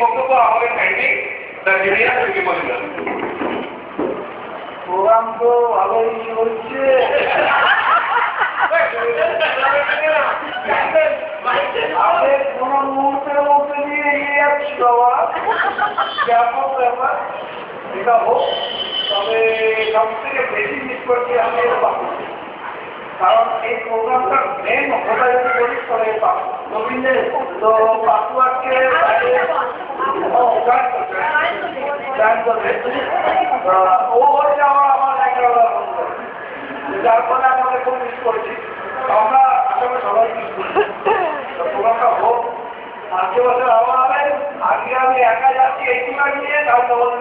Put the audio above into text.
বক্তব্য আমাদের kindly the junior থেকে বলবেন। প্রোগ্রাম তো ভালোই চলছে। আমাদের কোনো মুহূর্তের মধ্যে দিয়ে এগিয়ে যাচ্ছি বাবা, ব্যাপক ব্যাপার। এটা হোক, তবে সব থেকে বেশি মিস করছি আমি এর বাবু, কারণ এই প্রোগ্রামটা মেন ওটা যদি করি তবে পাবো তো পাপু আজকে ও হচ্ছে আমার একটা বন্ধু, যার ফলে আমাদের খুব মিস করছি। আমরা আসলে সবাই মিস করছি। প্রোগ্রামটা হোক, আজকে বছর আবার হবে। আজকে আমি একা যাচ্ছি এই নিয়ে, তাহলে তোমাদের